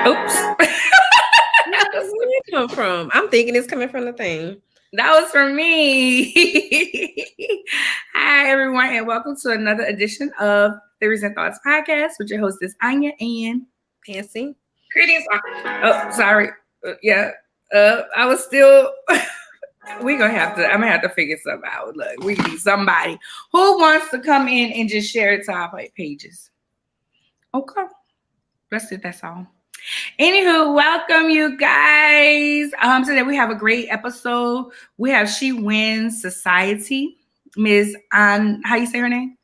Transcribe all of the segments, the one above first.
Oops. Where did it come from? I'm thinking it's coming from the thing. That was for me. Hi, everyone, and welcome to another edition of Theories and Thoughts podcast with your hostess, Anya and Fancy. Greetings. Oh, sorry. I was still. I'm gonna have to figure something out. Look, we need somebody who wants to come in and just share it to our pages. Okay, that's all. Anywho, welcome you guys. Today we have a great episode. We have She Wins Society, Ms. How you say her name?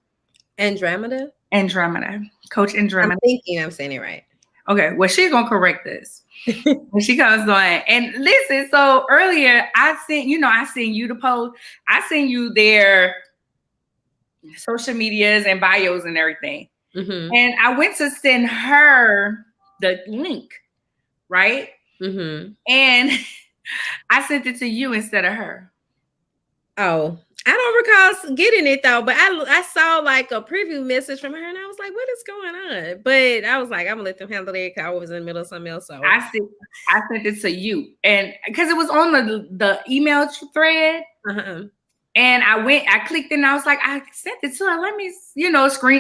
Andromeda. Coach Andromeda. I'm thinking I'm saying it right. Okay, well, she's gonna correct this when she comes on. And listen, so earlier I sent you the post. I sent you their social medias and bios and everything. Mm-hmm. And I went to send her the link, right? Mm-hmm. And I sent it to you instead of her. Oh, I don't recall getting it though, but I saw like a preview message from her and I was like, what is going on? But I was like, I'm gonna let them handle it because I was in the middle of something else. So I sent it to you, and because it was on the email thread. Uh-huh. And I clicked it and I was like, I sent it to her. Let me,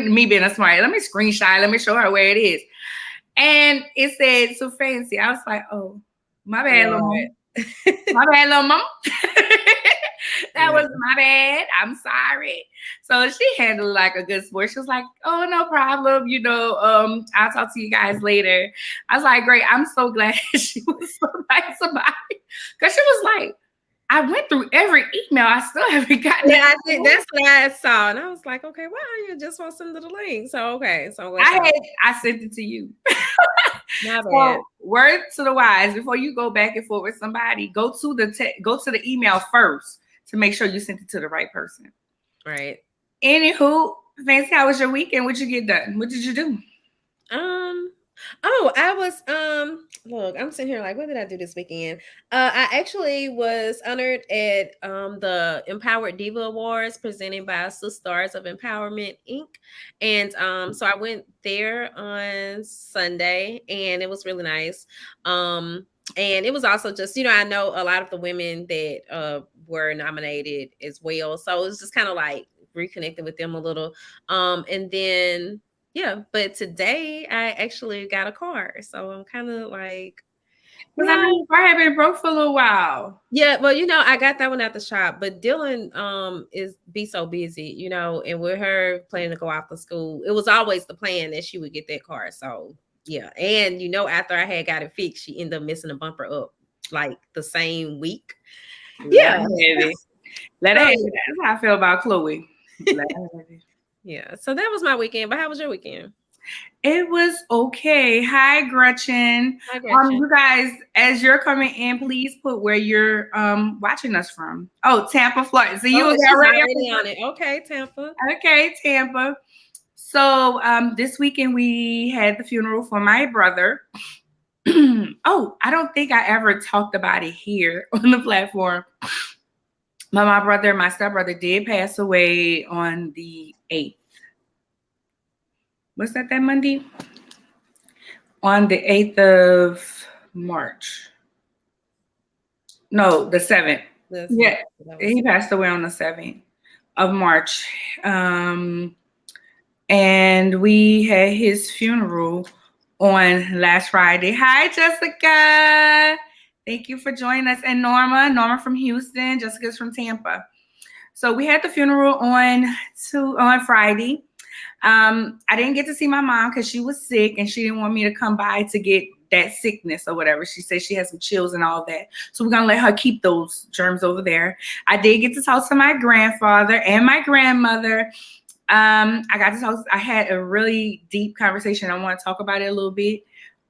me being a smart, let me screenshot, let me show her where it is. And it said, so fancy. I was like, oh, my bad, little mom. My bad, little mom. That was my bad. I'm sorry. So she handled it like a good sport. She was like, oh, no problem. I'll talk to you guys later. I was like, great. I'm so glad she was so nice about it. Because she was like, I went through every email. I still haven't gotten it. I think that's what I saw. And I was like, okay, why are you just want to send the link? So, okay. So I sent it to you. So, word to the wise, before you go back and forth with somebody, go to the email first to make sure you sent it to the right person. Right. Anywho, Fancy, how was your weekend? What'd you get done? What did you do? I was look, I'm sitting here like, what did I do this weekend? I actually was honored at the Empowered Diva Awards presented by Sisters of Empowerment Inc. And so I went there on Sunday and it was really nice. And it was also just, I know a lot of the women that were nominated as well. So it was just kind of like reconnecting with them a little. And then yeah, but today I actually got a car, so I'm kind of like, because I know your car had been broke for a little while. Yeah, well, I got that one at the shop, but Dylan is so busy, and with her planning to go off to school, it was always the plan that she would get that car. So yeah, and after I had got it fixed, she ended up missing a bumper up like the same week. Yeah, let her have it. That's how I feel about Chloe. Yeah, so that was my weekend. But how was your weekend? It was okay. Hi, Gretchen. Hi, Gretchen. You guys, as you're coming in, please put where you're watching us from. Oh, Tampa, Florida. So you was already on it. Okay, Tampa. Okay, Tampa. So this weekend we had the funeral for my brother. Oh, I don't think I ever talked about it here on the platform. But my stepbrother did pass away on the 8th. What's that Monday? On the 8th of March. No, the 7th. Yeah, he passed away on the 7th of March. And we had his funeral on last Friday. Hi, Jessica. Thank you for joining us. And Norma from Houston, Jessica's from Tampa. So we had the funeral on Friday. I didn't get to see my mom because she was sick and she didn't want me to come by to get that sickness or whatever. She said she had some chills and all that. So we're going to let her keep those germs over there. I did get to talk to my grandfather and my grandmother. I had a really deep conversation. I want to talk about it a little bit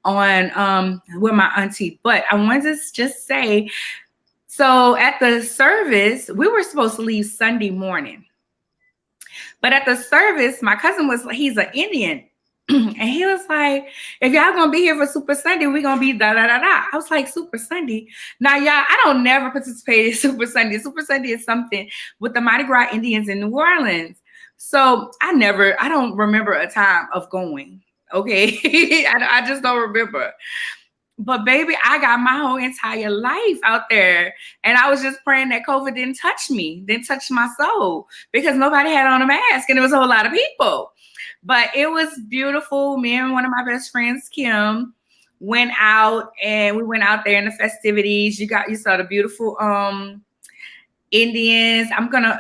on with my auntie. But I wanted to just say, so at the service, we were supposed to leave Sunday morning. But at the service, my cousin he's an Indian. And he was like, if y'all gonna be here for Super Sunday, we're gonna be da-da-da-da. I was like, Super Sunday? Now, y'all, I don't never participate in Super Sunday. Super Sunday is something with the Mardi Gras Indians in New Orleans. So I don't remember a time of going. Okay. I just don't remember. But baby, I got my whole entire life out there. And I was just praying that COVID didn't touch me, didn't touch my soul, because nobody had on a mask and it was a whole lot of people. But it was beautiful. Me and one of my best friends, Kim, went out and we went out there in the festivities. You saw the beautiful Indians.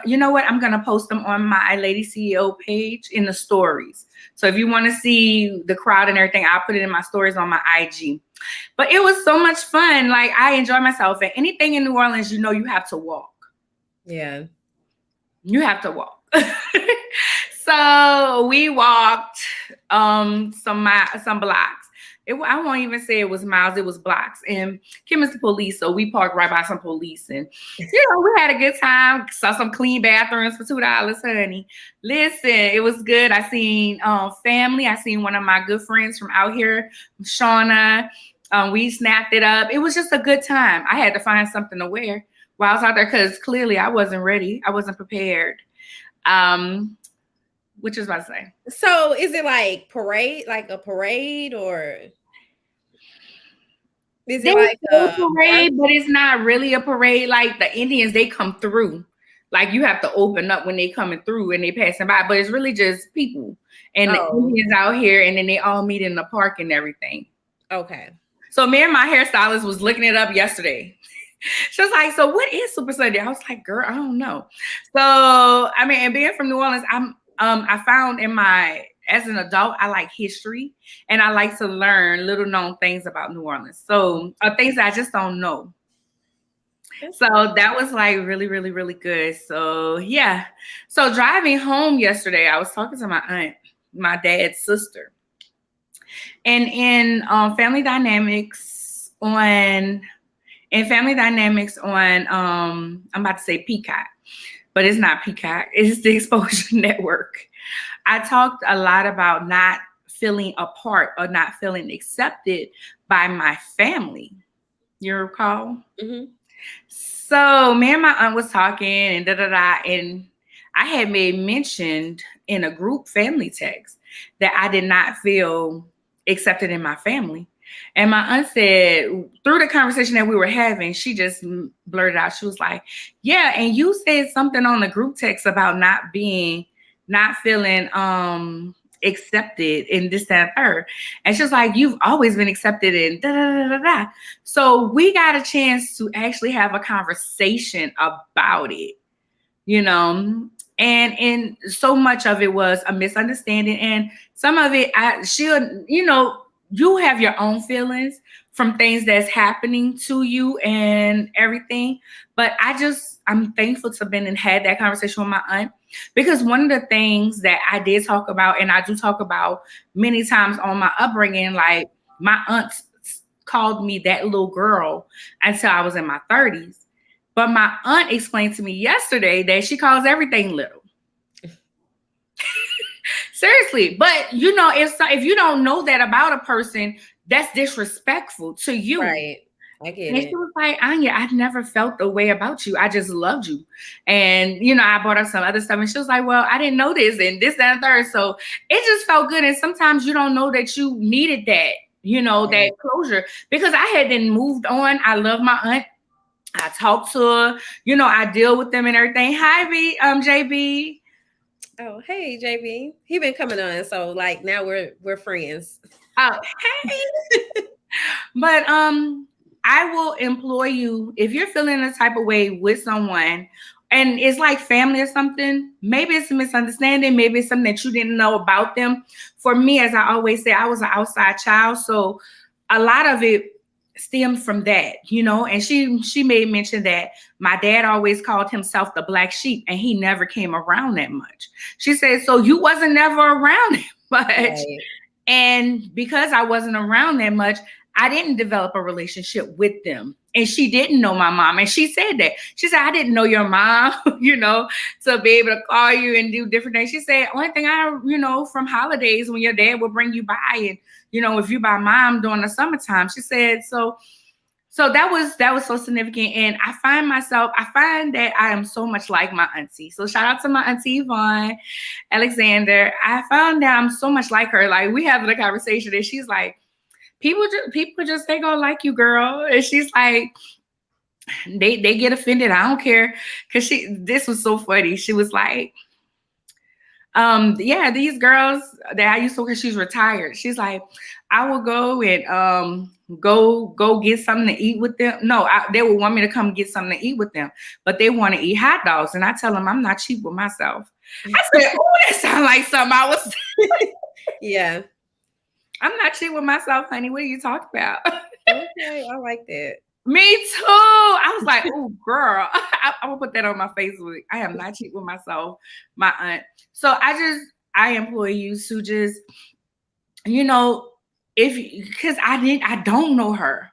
You know what? I'm gonna post them on my Lady CEO page in the stories. So if you want to see the crowd and everything, I'll put it in my stories on my IG. But it was so much fun. Like, I enjoy myself. And anything in New Orleans, you have to walk. Yeah. You have to walk. So we walked some blocks. I won't even say it was miles, it was blocks. And Kim is the police, so we parked right by some police. And, we had a good time. Saw some clean bathrooms for $2, honey. Listen, it was good. I seen family. I seen one of my good friends from out here, Shauna. We snapped it up. It was just a good time. I had to find something to wear while I was out there because clearly I wasn't ready. I wasn't prepared. Which is what I say. So is it like a parade, or is it like a parade, but it's not really a parade. Like the Indians, they come through. Like you have to open up when they coming through and they passing by, but it's really just people and the Indians out here, and then they all meet in the park and everything. Okay. So me and my hairstylist was looking it up yesterday. She was like, "So what is Super Sunday?" I was like, "Girl, I don't know." So I mean, and being from New Orleans, I found as an adult, I like history and I like to learn little known things about New Orleans. So things that I just don't know. So that was like really, really, really good. So yeah. So driving home yesterday, I was talking to my aunt, my dad's sister. And in family dynamics on I'm about to say Peacock, but it's not Peacock, it's the Exposure Network. I talked a lot about not feeling a part or not feeling accepted by my family. You recall? Mm-hmm. So me and my aunt was talking and and I had made mentioned in a group family text that I did not feel accepted in my family. And my aunt said, through the conversation that we were having, she just blurted out, she was like, "Yeah, and you said something on the group text about not feeling accepted in this, that, and third." And she was like, "You've always been accepted in da da da da da." So we got a chance to actually have a conversation about it, and so much of it was a misunderstanding, and some of it you have your own feelings from things that's happening to you and everything. But I'm thankful to have been and had that conversation with my aunt, because one of the things that I did talk about, and I do talk about many times on my upbringing, like my aunt called me that little girl until I was in my 30s. But my aunt explained to me yesterday that she calls everything little. Seriously. But if you don't know that about a person, that's disrespectful to you. Right. I get and it. She was like, "Anya, I've never felt the way about you. I just loved you." And, I brought up some other stuff. And she was like, "Well, I didn't know this and this, that, and third." So it just felt good. And sometimes you don't know that you needed that, that closure. Because I had then moved on. I love my aunt. I talk to her. I deal with them and everything. Hi, JB. Oh, hey, JB. He been coming on. So like now we're friends. Oh, hey. But I will employ you, if you're feeling a type of way with someone and it's like family or something, maybe it's a misunderstanding, maybe it's something that you didn't know about them. For me, as I always say, I was an outside child, so a lot of it stemmed from that, and she made mention that my dad always called himself the black sheep and he never came around that much. She said, so you wasn't never around him much. Right. And because I wasn't around that much, I didn't develop a relationship with them. And she didn't know my mom. And she said that. She said, I didn't know your mom, to be able to call you and do different things. She said, only thing from holidays when your dad would bring you by and, if you by mom during the summertime, she said, so So that was so significant. And I find that I am so much like my auntie. So shout out to my auntie Yvonne Alexander. I found that I'm so much like her. Like we having a conversation and she's like, people just they gonna like you, girl. And she's like, they get offended. I don't care. Cause this was so funny. She was like, yeah, these girls that I used to work, she's retired. She's like, I will go and go get something to eat with them. No, they would want me to come get something to eat with them, but they want to eat hot dogs, and I tell them I'm not cheap with myself. I said, oh, that sounds like something I was. Yeah. I'm not cheap with myself, honey. What are you talking about? Okay, I like that. Me too. I was like, oh, girl. I'm going to put that on my Facebook. I am not cheap with myself, my aunt. So I employ you to just, because I don't know her.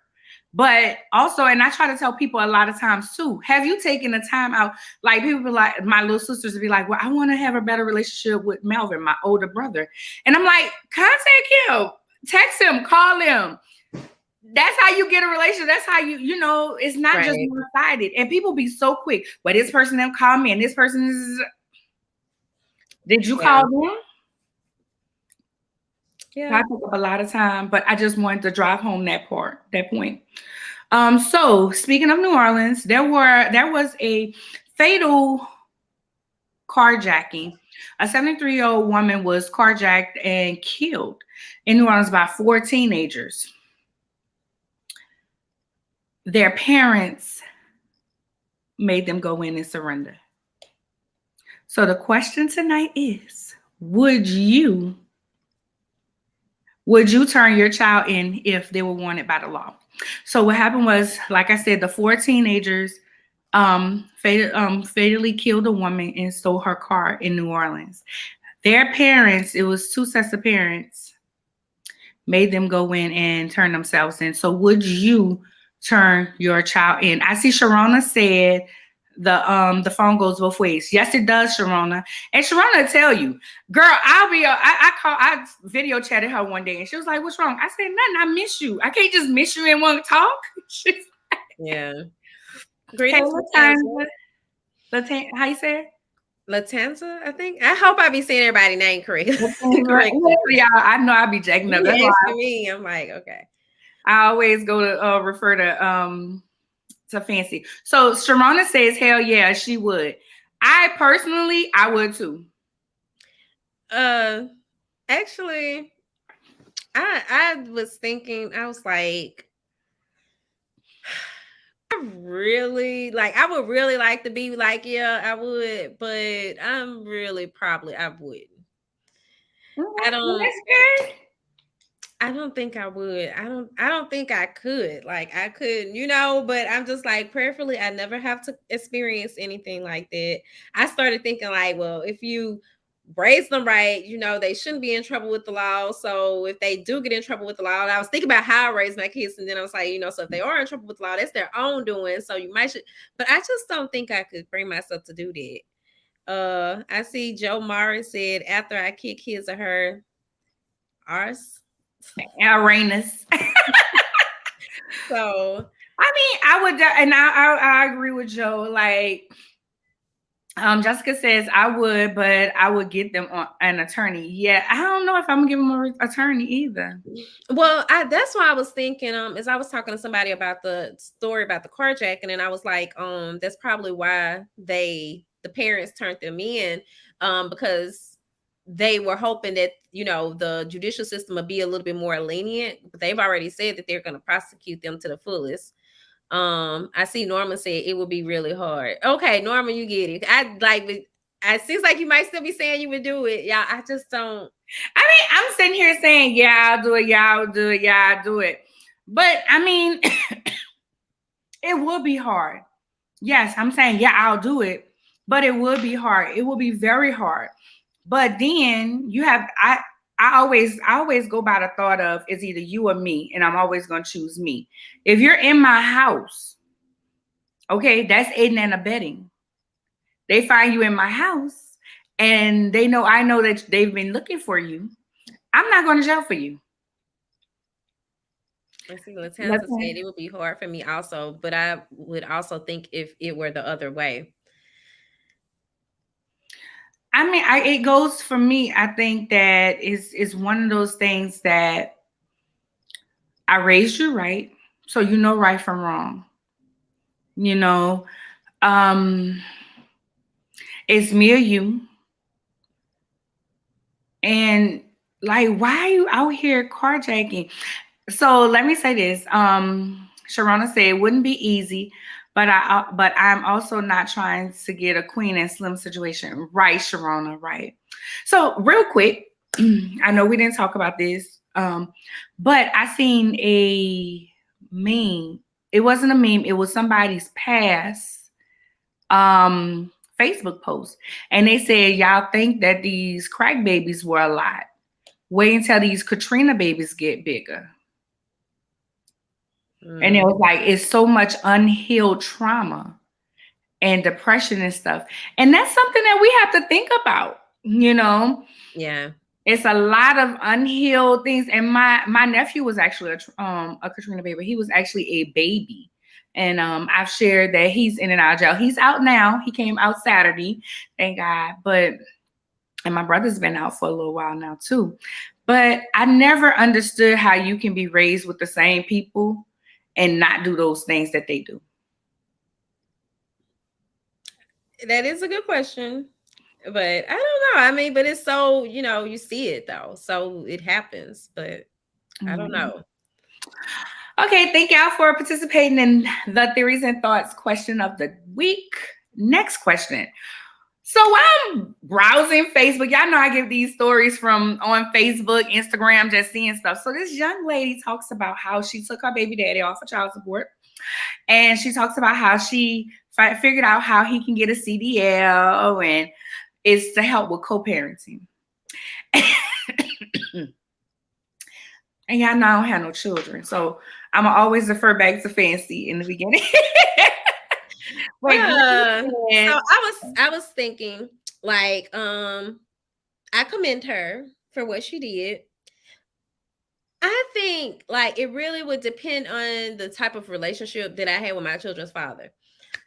But also, and I try to tell people a lot of times too, have you taken the time out? Like people be like, my little sisters would be like, well, I want to have a better relationship with Melvin, my older brother. And I'm like, contact him, text him, call him. That's how you get a relationship. That's how it's not just one-sided. And people be so quick. Well, this person them call me and this person is. Did you call them? Yeah. I took up a lot of time, but I just wanted to drive home that point. So speaking of New Orleans, there was a fatal carjacking. A 73-year-old woman was carjacked and killed in New Orleans by 4 teenagers. Their parents made them go in and surrender. So the question tonight is, would you turn your child in if they were wanted by the law? So what happened was, like I said, the 4 teenagers fatally killed a woman and stole her car in New Orleans. Their parents, it was 2 sets of parents, made them go in and turn themselves in. So would you turn your child in? I see Sharona said the phone goes both ways. Yes, it does, Sharona. And Sharona will tell you, girl, I video chatted her one day and she was like, what's wrong? I said, nothing, I miss you. I can't just miss you and want to talk. She's like, yeah. Greetings, Latanza. How you say it? Latanza, I think. I hope I be saying everybody's name correctly. Yeah, I know I be jacking up. That's why me. I'm like, okay. I always go to refer to Fancy. So Sharona says, hell yeah, she would. I would too. Actually, I was thinking, I was like, I would really like to be like, yeah, I would, but I'm really probably I wouldn't. I don't think I would. I don't think I could. Like I couldn't, but I'm just like, prayerfully, I never have to experience anything like that. I started thinking like, well, if you raise them right, they shouldn't be in trouble with the law. So if they do get in trouble with the law, and I was thinking about how I raised my kids, and then I was like, so if they are in trouble with the law, that's their own doing. So but I just don't think I could bring myself to do that. I see Joe Morris said, after I kick his or her ours. Uranus. So I mean, I would, and I agree with Joe. Like, Jessica says I would, but I would get them an attorney. Yeah, I don't know if I'm gonna give them an attorney either. Well, that's why I was thinking. As I was talking to somebody about the story about the carjacking, and I was like, that's probably why the parents turned them in, because they were hoping that the judicial system would be a little bit more lenient. But they've already said that they're going to prosecute them to the fullest. I see Norman said it would be really hard. Okay, Norman, you get it. It seems like you might still be saying you would do it. Yeah, I just don't. I mean, I'm sitting here saying, yeah, I'll do it. Yeah, I'll do it. Yeah, I'll do it. But I mean, it will be hard. Yes, I'm saying, yeah, I'll do it. But it would be hard. It will be very hard. But then I always go by the thought of it's either you or me, and I'm always going to choose me. If you're in my house, okay, that's aiding and abetting. They find you in my house, and I know that they've been looking for you. I'm not going to jail for you. I see Latanza Let's said it would be hard for me also, but I would also think if it were the other way. I mean, it goes for me. I think that is one of those things that I raised you right, so you know right from wrong. You know, um, it's me or you, and like, why are you out here carjacking? So let me say this. Sharona said it wouldn't be easy, but I'm also not trying to get a queen and slim situation. Right, Sharona, right. So real quick, I know we didn't talk about this, but I seen a meme. It wasn't a meme, it was somebody's past Facebook post. And they said, y'all think that these crack babies were a lot. Wait until these Katrina babies get bigger. And it Mm, was like, it's so much unhealed trauma and depression and stuff. And that's something that we have to think about, you know? yeah. It's a lot of unhealed things. And my nephew was actually a Katrina baby. He was actually a baby. And I've shared that he's in and out of jail. He's out now. He came out Saturday, thank God. But and my brother's been out for a little while now too. But I never understood how you can be raised with the same people and not do those things that they do. That is a good question. But I don't know. I mean, but it's so, you see it though. So it happens. But I don't Mhm. know. Okay, thank y'all for participating in the theories and thoughts question of the week. Next question. So while I'm browsing Facebook, y'all know I give these stories from on Facebook, Instagram, just seeing stuff. So this young lady talks about how she took her baby daddy off of child support, and she talks about how she figured out how he can get a CDL, and it's to help with co-parenting. And y'all know I don't have no children, so I'm gonna always defer back to Fancy in the beginning. But So granted, I was thinking like I commend her for what she did. I think like it really would depend on the type of relationship that I had with my children's father.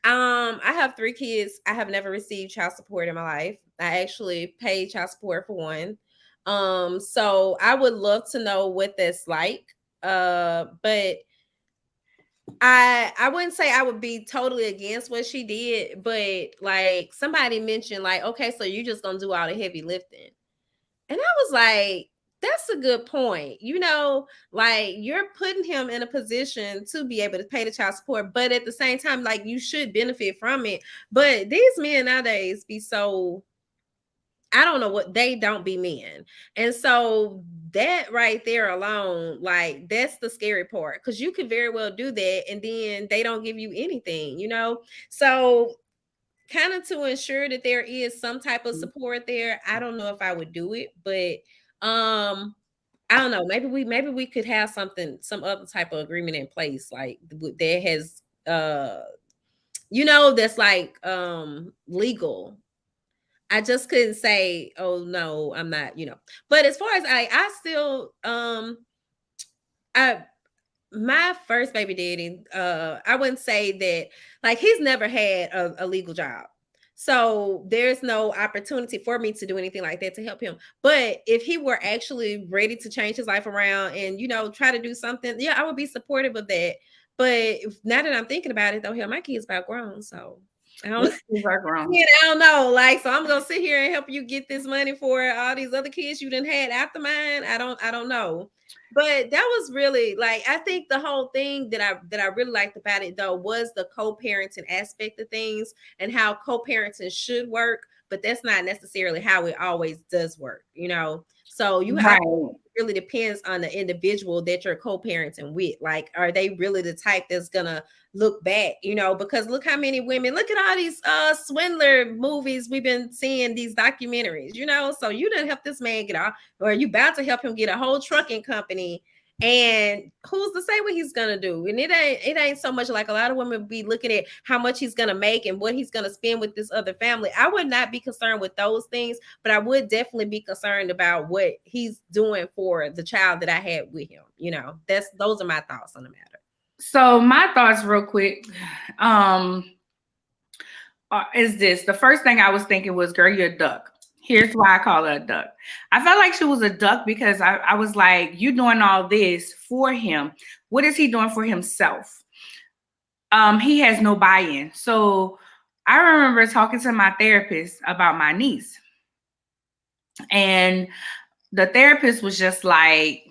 I have 3 kids. I have never received child support in my life. I actually paid child support for one. So I would love to know what that's like. But I wouldn't say I would be totally against what she did, but like somebody mentioned, like, okay, so you're just gonna do all the heavy lifting. And I was like, that's a good point. Like you're putting him in a position to be able to pay the child support, but at the same time, like you should benefit from it. But these men nowadays be so, I don't know what, they don't be men. And so that right there alone, like that's the scary part, because you could very well do that and then they don't give you anything. So kind of to ensure that there is some type of support there, I don't know if I would do it, but I don't know, maybe we could have some other type of agreement in place, like that has that's like legal. I just couldn't say, oh no, I'm not. But as far as I still I my first baby daddy, I wouldn't say that, like, he's never had a legal job. So there's no opportunity for me to do anything like that to help him. But if he were actually ready to change his life around and try to do something, yeah, I would be supportive of that. But now that I'm thinking about it, though, hell, my kid's about grown, so I don't. wrong. Yeah, I don't know. Like, so I'm gonna sit here and help you get this money for all these other kids you done had after mine. I don't know. But that was really, like, I think the whole thing that I really liked about it though was the co-parenting aspect of things and how co-parenting should work, but that's not necessarily how it always does work. So I Right. really depends on the individual that you're co-parenting with. Like, are they really the type that's gonna look back? Because look how many women, look at all these swindler movies we've been seeing, these documentaries. So you didn't help this man get off, or you about to help him get a whole trucking company, And who's to say what he's gonna do? And it ain't so much like a lot of women be looking at how much he's gonna make and what he's gonna spend with this other family. I would not be concerned with those things, but I would definitely be concerned about what he's doing for the child that I had with him. You know, those are my thoughts on the matter. So my thoughts real quick. Is this the first thing I was thinking was, girl, you're a duck. Here's why I call her a duck. I felt like she was a duck because I was like, you doing all this for him. What is he doing for himself? He has no buy-in. So I remember talking to my therapist about my niece. And the therapist was like,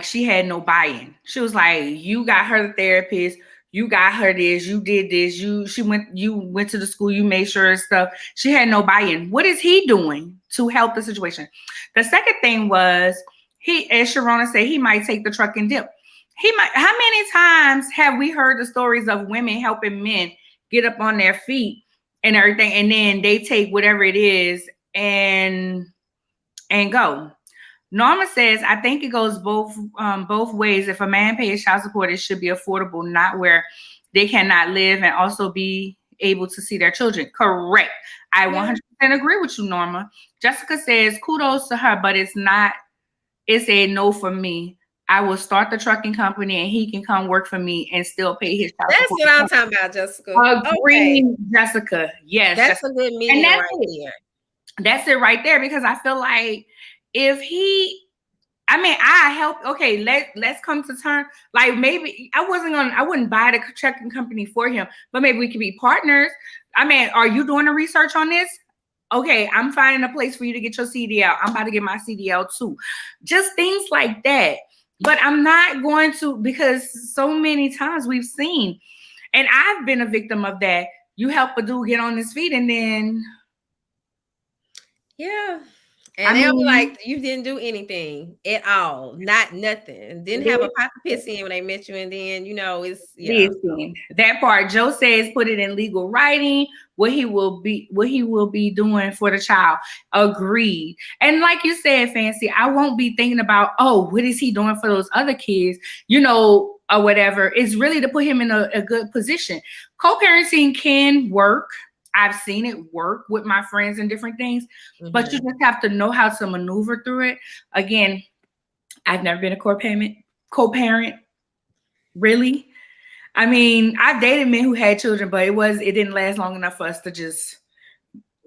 she had no buy-in. She was like, you got her the therapist, you got her this, you did this, you went to the school, you made sure stuff. She had no buy-in. What is he doing to help the situation? The second thing was, he, as Sharona said, he might take the truck and dip. How many times have we heard the stories of women helping men get up on their feet and everything, and then they take whatever it is and go? Norma says, I think it goes both ways. If a man pays child support, it should be affordable, not where they cannot live and also be able to see their children. Correct. I 100% agree with you, Norma. Jessica says, kudos to her, but it's a no for me. I will start the trucking company and he can come work for me and still pay his child support. That's what I'm talking about, Jessica. Agree, okay. Jessica. Yes. That's Jessica. A good medium right there. That's it right there, because I feel like I help. Okay, let's come to terms. Like, maybe I wouldn't buy the trucking company for him, but maybe we could be partners. I mean, are you doing the research on this? Okay, I'm finding a place for you to get your CDL. I'm about to get my CDL too. Just things like that. But I'm not going to, because so many times we've seen, and I've been a victim of that. You help a dude get on his feet and then. Yeah. And they'll be like, you didn't do anything at all. Nothing. Didn't have a pot to piss in when they met you. And then, it's that part. Joe says put it in legal writing, what he will be doing for the child. Agreed. And like you said, Fancy, I won't be thinking about, what is he doing for those other kids, or whatever. It's really to put him in a good position. Co-parenting can work. I've seen it work with my friends and different things, but you just have to know how to maneuver through it. Again, I've never been a co-parent, really. I mean, I've dated men who had children, but it didn't last long enough for us to just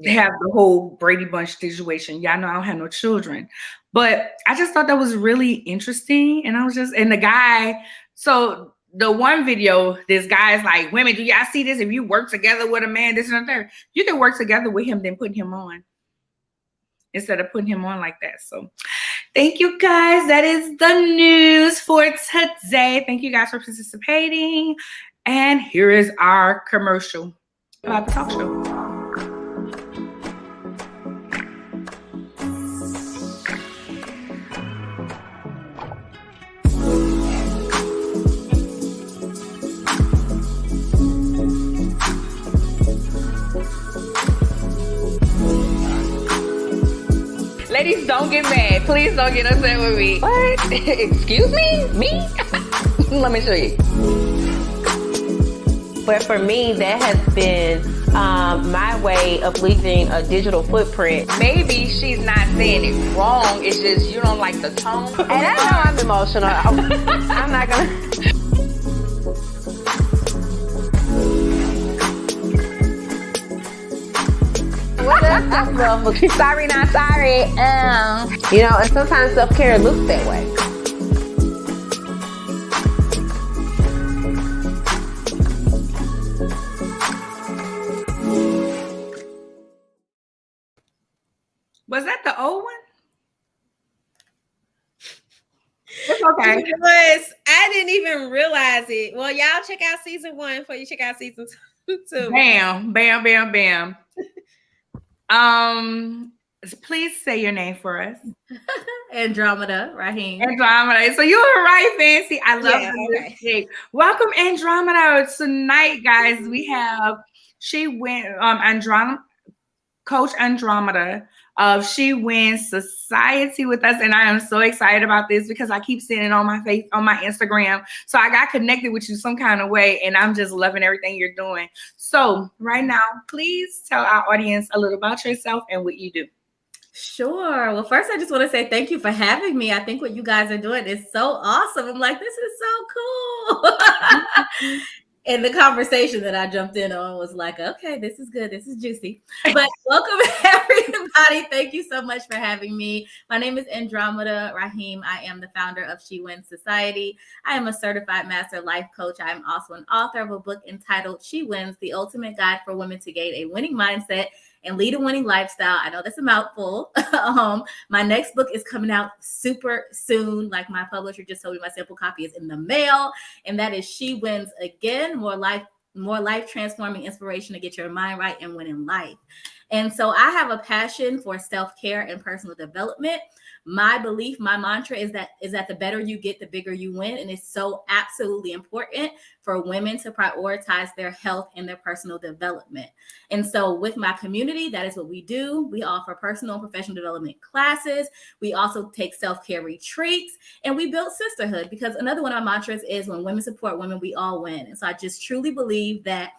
have the whole Brady Bunch situation. Y'all know I don't have no children, but I just thought that was really interesting. And and the guy, so the one video, this guy's like, women, do y'all see this? If you work together with a man, this and that, you can work together with him than putting him on, instead of putting him on like that. So thank you guys. That is the news for today. Thank you guys for participating. And here is our commercial about the talk show. Ladies, don't get mad. Please don't get upset with me. What? Excuse me? Me? Let me show you. But for me, that has been my way of leaving a digital footprint. Maybe she's not saying it wrong. It's just you don't like the tone. And I know I'm emotional. I'm not going to... Sorry, not sorry. And sometimes self-care looks that way. Was that the old one? It's okay. It was. I didn't even realize it. Well, y'all check out season 1 before you check out season 2. Bam, bam, bam, bam. Please say your name for us. Andromeda Raheem. Andromeda. So you were right, Fancy. I love this. Okay. Welcome, Andromeda. Tonight, guys, we have Coach Andromeda of She Wins Society with us, and I am so excited about this because I keep seeing it on my face on my Instagram. So I got connected with you some kind of way, and I'm just loving everything you're doing. So right now, please tell our audience a little about yourself and what you do. Sure. Well, first, I just want to say thank you for having me. I think what you guys are doing is so awesome. I'm like, this is so cool. And the conversation that I jumped in on was like, okay, this is good. This is juicy. But welcome, everybody. Thank you so much for having me. My name is Andromeda Raheem. I am the founder of She Wins Society. I am a certified master life coach. I am also an author of a book entitled She Wins, The Ultimate Guide for Women to Gain a Winning Mindset and Lead a Winning Lifestyle. I know that's a mouthful. My next book is coming out super soon. Like my publisher just told me, my sample copy is in the mail, and that is She Wins Again, more life transforming inspiration to get your mind right and win in life. And so I have a passion for self-care and personal development. My belief, my mantra is that the better you get, the bigger you win. And it's so absolutely important for women to prioritize their health and their personal development. And so with my community, that is what we do. We offer personal and professional development classes. We also take self-care retreats, and we build sisterhood, because another one of my mantras is when women support women, we all win. And so I just truly believe that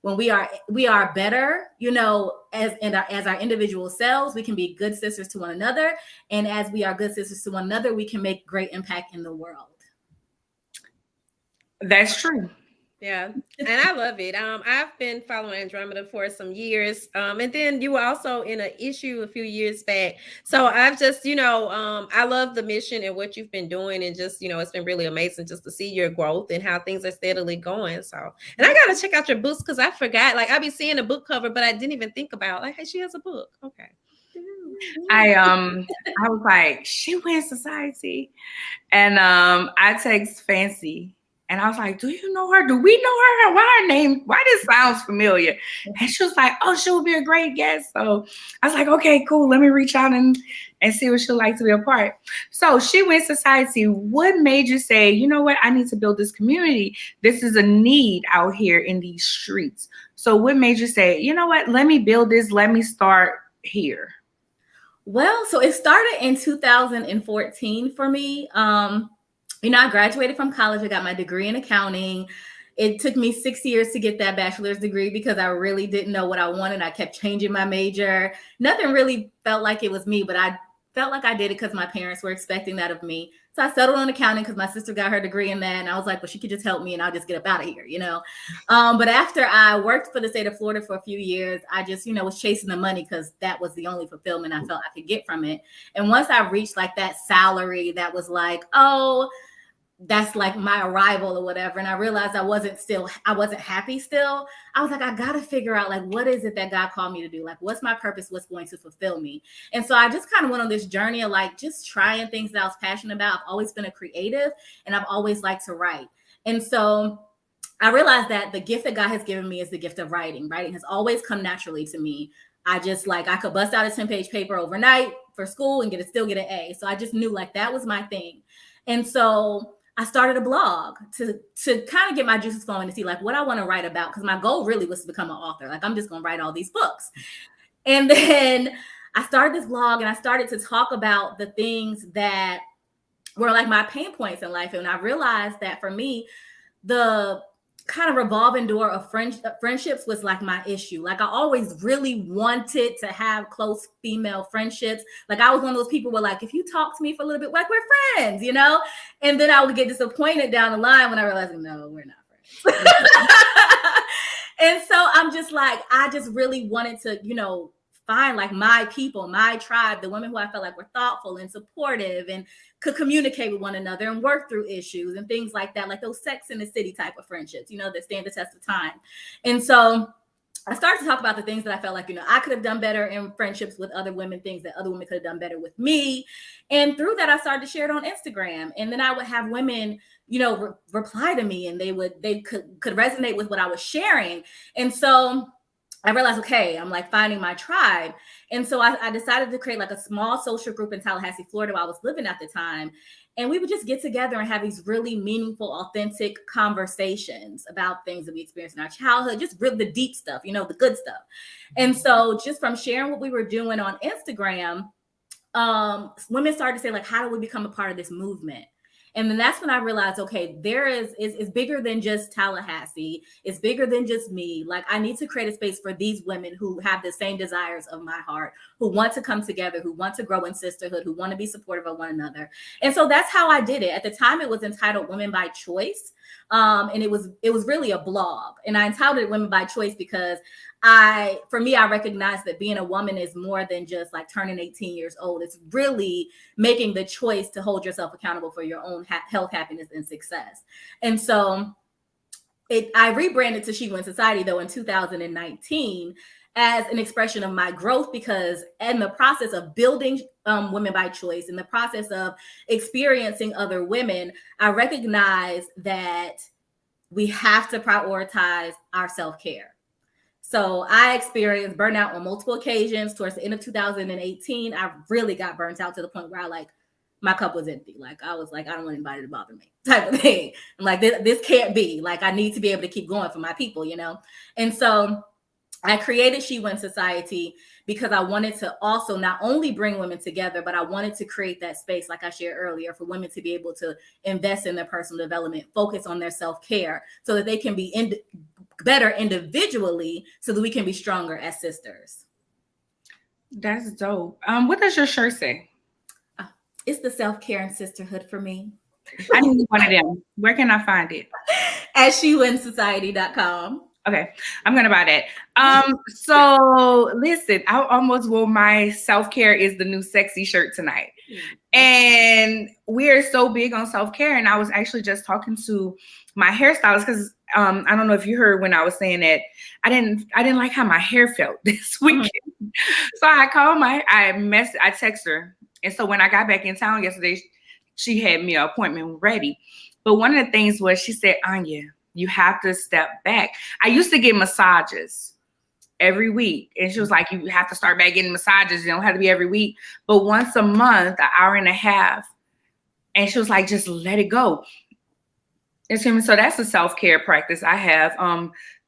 when we are better, as our individual selves, we can be good sisters to one another. And as we are good sisters to one another, we can make great impact in the world. That's true. Yeah, and I love it. I've been following Andromeda for some years, and then you were also in an issue a few years back. So I've just, I love the mission and what you've been doing, and just, it's been really amazing just to see your growth and how things are steadily going. So, and I gotta check out your books, because I forgot. Like, I be seeing the book cover, but I didn't even think about like, hey, she has a book. Okay. I was like, She Wins Society, and I text Fancy. And I was like, do you know her? Do we know her? Why this sounds familiar? And she was like, oh, she would be a great guest. So I was like, okay, cool. Let me reach out and see what she'd like to be a part. So She Wins Society, what made you say, you know what? I need to build this community. This is a need out here in these streets. So what made you say, you know what? Let me build this. Let me start here. Well, so it started in 2014 for me. I graduated from college. I got my degree in accounting. It took me 6 years to get that bachelor's degree because I really didn't know what I wanted. I kept changing my major. Nothing really felt like it was me, but I felt like I did it because my parents were expecting that of me. So I settled on accounting because my sister got her degree in that. And I was like, well, she could just help me and I'll just get up out of here, But after I worked for the state of Florida for a few years, I just, was chasing the money because that was the only fulfillment I felt I could get from it. And once I reached like that salary that was like, oh, that's like my arrival or whatever. And I realized I wasn't happy still. I was like, I got to figure out like, what is it that God called me to do? Like, what's my purpose? What's going to fulfill me? And so I just kind of went on this journey of like, just trying things that I was passionate about. I've always been a creative and I've always liked to write. And so I realized that the gift that God has given me is the gift of writing. Writing has always come naturally to me. I could bust out a 10-page paper overnight for school and still get an A. So I just knew like that was my thing. And so I started a blog to kind of get my juices flowing to see like what I want to write about. Because my goal really was to become an author. Like, I'm just going to write all these books. And then I started this blog and I started to talk about the things that were like my pain points in life. And I realized that for me, the kind of revolving door of friendships was like my issue. Like, I always really wanted to have close female friendships. Like, I was one of those people where like, if you talk to me for a little bit, like, we're friends, and then I would get disappointed down the line when I realized, no, we're not friends. And so I'm just like, I just really wanted to, find like my people, my tribe, the women who I felt like were thoughtful and supportive and could communicate with one another and work through issues and things like that, like those Sex in the City type of friendships, that stand the test of time. And so I started to talk about the things that I felt like, I could have done better in friendships with other women, things that other women could have done better with me. And through that, I started to share it on Instagram. And then I would have women, reply to me, and they could resonate with what I was sharing. And so I realized, okay, I'm like finding my tribe. And so I decided to create like a small social group in Tallahassee, Florida, where I was living at the time. And we would just get together and have these really meaningful, authentic conversations about things that we experienced in our childhood, just really the deep stuff, you know, the good stuff. And so just from sharing what we were doing on Instagram, women started to say, like, how do we become a part of this movement? And then that's when I realized, okay, there is bigger than just Tallahassee. It's bigger than just me. Like, I need to create a space for these women who have the same desires of my heart, who want to come together, who want to grow in sisterhood, who want to be supportive of one another. And so that's how I did it. At the time, it was entitled Women by Choice. And it was really a blog. And I entitled it Women by Choice because I recognize that being a woman is more than just like turning 18 years old. It's really making the choice to hold yourself accountable for your own health, happiness, and success. And so I rebranded to She Wins Society, though, in 2019 as an expression of my growth, because in the process of building Women by Choice, in the process of experiencing other women, I recognize that we have to prioritize our self-care. So I experienced burnout on multiple occasions. Towards the end of 2018, I really got burnt out to the point where my cup was empty. Like, I was like, I don't want anybody to bother me, type of thing. I'm like, this can't be. Like, I need to be able to keep going for my people, you know? And so I created She Wins Society because I wanted to also not only bring women together, but I wanted to create that space, like I shared earlier, for women to be able to invest in their personal development, focus on their self-care, so that they can be better individually, so that we can be stronger as sisters. That's dope. What does your shirt say? It's the self-care and sisterhood for me. I need one of them. Where can I find it? At SheWinsSociety.com. Okay, I'm gonna buy that. So listen, I almost wore my self-care is the new sexy shirt tonight. And we are so big on self-care. And I was actually just talking to my hairstylist because I don't know if you heard when I was saying that I didn't like how my hair felt this weekend. So I called I text her. And so when I got back in town yesterday, she had me an appointment ready. But one of the things was, she said, Anya, you have to step back. I used to get massages every week. And she was like, you have to start back getting massages. You don't have to be every week, but once a month, an hour and a half. And she was like, just let it go. And so that's a self-care practice I have.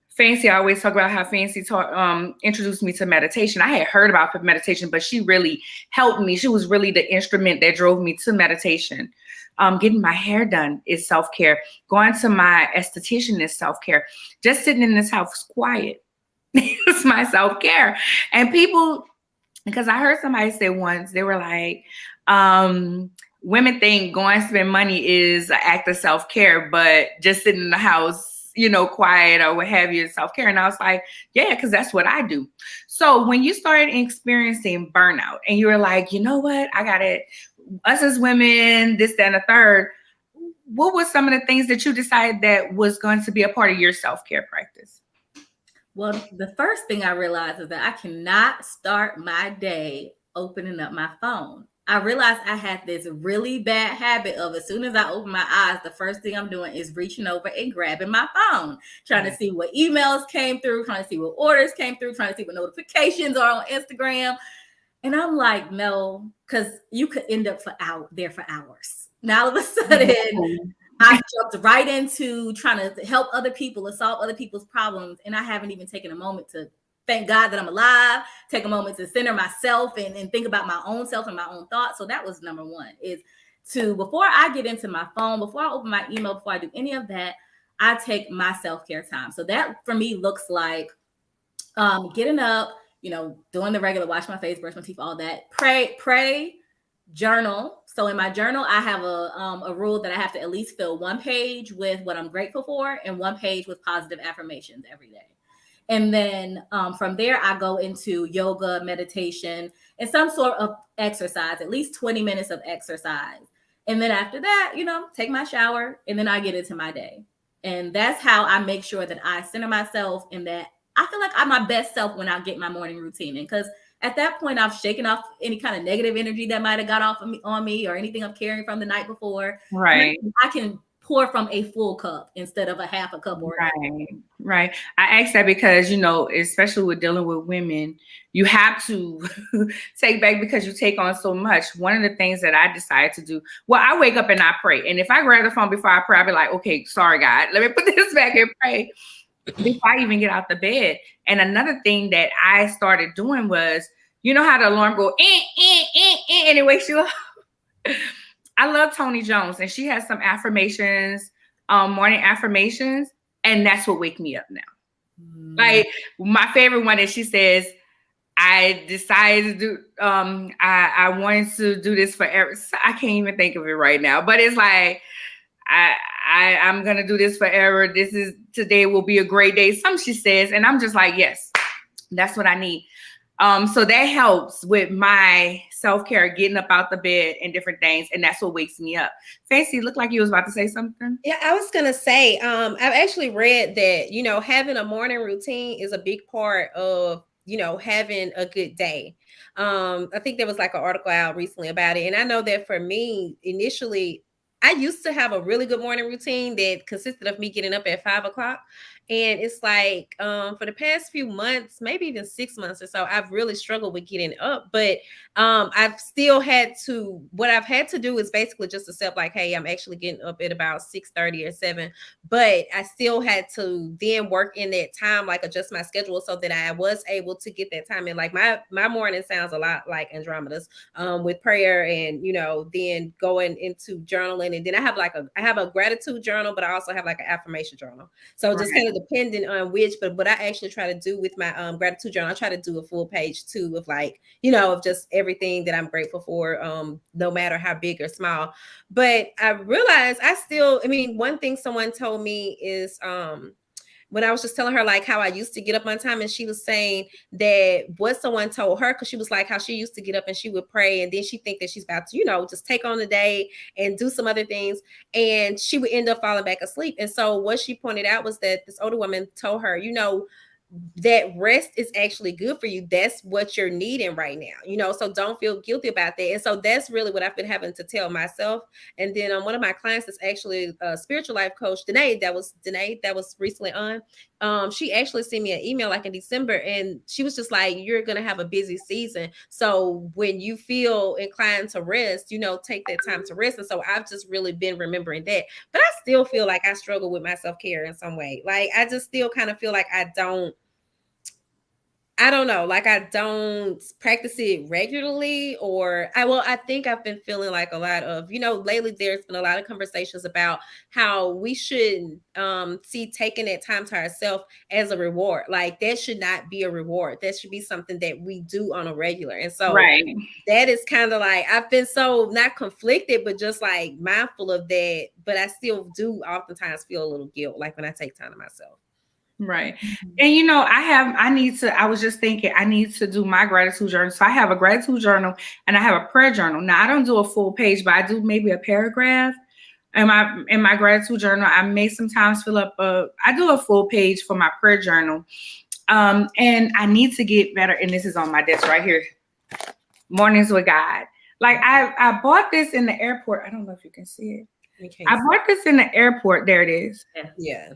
Fancy, I always talk about how Fancy introduced me to meditation. I had heard about meditation, but she really helped me. She was really the instrument that drove me to meditation. Getting my hair done is self-care. Going to my esthetician is self-care. Just sitting in this house quiet is my self-care. And people, because I heard somebody say once, they were like, women think going to spend money is an act of self-care, but just sitting in the house, you know, quiet or what have you, is self-care. And I was like, yeah, because that's what I do. So when you started experiencing burnout and you were like, you know what, I got it. Us as women, this, that, and the third, what were some of the things that you decided that was going to be a part of your self-care practice? Well, the first thing I realized is that I cannot start my day opening up my phone. I realized I had this really bad habit of, as soon as I open my eyes, the first thing I'm doing is reaching over and grabbing my phone, trying to see what emails came through, trying to see what orders came through, trying to see what notifications are on Instagram. And I'm like, no, because you could end up there for hours. Now all of a sudden, I jumped right into trying to help other people and solve other people's problems. And I haven't even taken a moment to thank God that I'm alive, take a moment to center myself and think about my own self and my own thoughts. So that was number one, is to, before I get into my phone, before I open my email, before I do any of that, I take my self-care time. So that for me looks like getting up, you know, doing the regular, wash my face, brush my teeth, all that, pray, journal. So in my journal, I have a rule that I have to at least fill one page with what I'm grateful for and one page with positive affirmations every day. And then from there, I go into yoga, meditation, and some sort of exercise, at least 20 minutes of exercise. And then after that, you know, take my shower, and then I get into my day. And that's how I make sure that I center myself and that I feel like I'm my best self when I get my morning routine. And because at that point, I've shaken off any kind of negative energy that might have got off on me or anything I'm carrying from the night before. Right. I can pour from a full cup instead of a half a cup or Right. I asked that because, especially with dealing with women, you have to take back because you take on so much. One of the things that I decided to do, I wake up and I pray. And if I grab the phone before I pray, I'll be like, okay, sorry, God, let me put this back and pray before I even get out the bed. And another thing that I started doing was, you know how the alarm go, and it wakes you up. I love Toni Jones, and she has some affirmations, morning affirmations, and that's what wake me up now. Like my favorite one is she says, I decided to do, I wanted to do this forever. I can't even think of it right now, but it's like, I'm going to do this forever. Today will be a great day. She says, and I'm just like, yes, that's what I need. So that helps with my self-care, getting up out the bed and different things. And that's what wakes me up. Fancy, looked like you was about to say something. Yeah, I was going to say, I've actually read that, having a morning routine is a big part of, having a good day. I think there was like an article out recently about it. And I know that for me, initially, I used to have a really good morning routine that consisted of me getting up at 5:00. And it's like for the past few months, maybe even 6 months or so, I've really struggled with getting up. But I've still what I've had to do is basically just accept like, hey, I'm actually getting up at about 6:30 or 7. But I still had to then work in that time, like adjust my schedule so that I was able to get that time in. Like my morning sounds a lot like Andromeda's with prayer and, then going into journaling. And then I have a gratitude journal, but I also have like an affirmation journal. So just kind of depending on which, but what I actually try to do with my gratitude journal, I try to do a full page too of like, of just everything that I'm grateful for, no matter how big or small. But I realized one thing someone told me is when I was just telling her like how I used to get up on time, and she was saying that what someone told her, because she was like how she used to get up and she would pray, and then she think that she's about to, just take on the day and do some other things, and she would end up falling back asleep. And so what she pointed out was that this older woman told her, that rest is actually good for you. That's what you're needing right now, so don't feel guilty about that. And so that's really what I've been having to tell myself. And then one of my clients is actually a spiritual life coach, Danae, that was recently on. She actually sent me an email like in December, and she was just like, you're going to have a busy season. So when you feel inclined to rest, take that time to rest. And so I've just really been remembering that. But I still feel like I struggle with my self-care in some way. Like I just still kind of feel like I don't know, like I don't practice it regularly, or I think I've been feeling like a lot of, lately there's been a lot of conversations about how we should see taking that time to ourselves as a reward. Like that should not be a reward. That should be something that we do on a regular. And so that is kind of like, I've been so not conflicted, but just like mindful of that. But I still do oftentimes feel a little guilt, like when I take time to myself. Right. And I was just thinking, I need to do my gratitude journal. So I have a gratitude journal and I have a prayer journal. Now I don't do a full page, but I do maybe a paragraph in my gratitude journal. I may sometimes fill up I do a full page for my prayer journal. And I need to get better. And this is on my desk right here. Mornings with God. Like I bought this in the airport. I don't know if you can see it. I bought this in the airport. There it is. Yeah.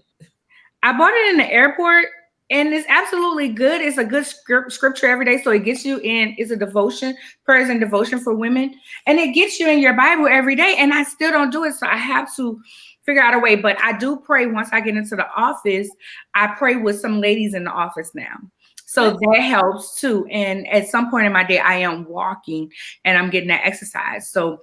I bought it in the airport, and it's absolutely good. It's a good scripture every day. So it gets you in, it's a devotion, prayers and devotion for women. And it gets you in your Bible every day. And I still don't do it. So I have to figure out a way. But I do pray once I get into the office. I pray with some ladies in the office now. So that helps too. And at some point in my day, I am walking and I'm getting that exercise. So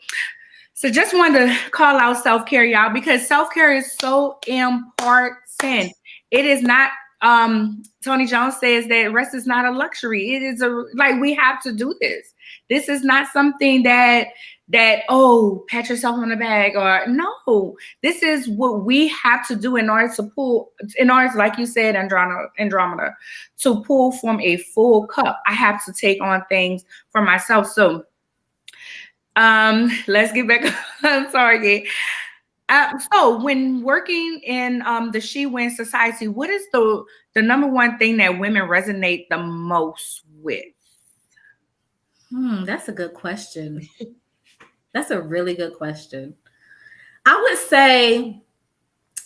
just wanted to call out self-care, y'all, because self-care is so important. It is not, Toni Jones says that rest is not a luxury. It is we have to do this. This is not something that, pat yourself on the back, or no, this is what we have to do in order to, like you said, Andromeda, to pull from a full cup. I have to take on things for myself. So let's get back on target. So when working in the She Wins Society, what is the number one thing that women resonate the most with? That's a good question. That's a really good question. I would say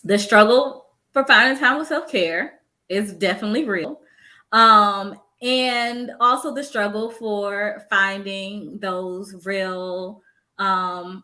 The struggle for finding time with self-care is definitely real. And also the struggle for finding those real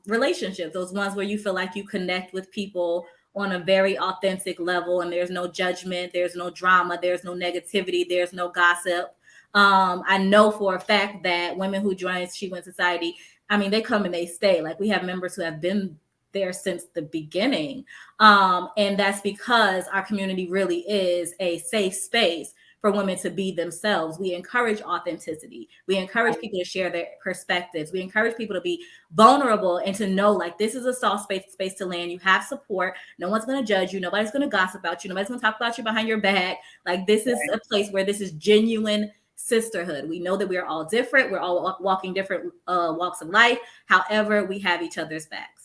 relationships, those ones where you feel like you connect with people on a very authentic level and there's no judgment, there's no drama, there's no negativity, there's no gossip. I know for a fact that women who join She Wins Society, I mean, they come and they stay. Like, we have members who have been there since the beginning. And that's because our community really is a safe space for women to be themselves. We encourage authenticity. We encourage people to share their perspectives. We encourage people to be vulnerable and to know, like, this is a soft space to land. You have support. No one's going to judge you. Nobody's going to gossip about you. Nobody's going to talk about you behind your back. Like, this is a place where this is genuine sisterhood. We know that we're all different. We're all walking different walks of life. However, we have each other's backs.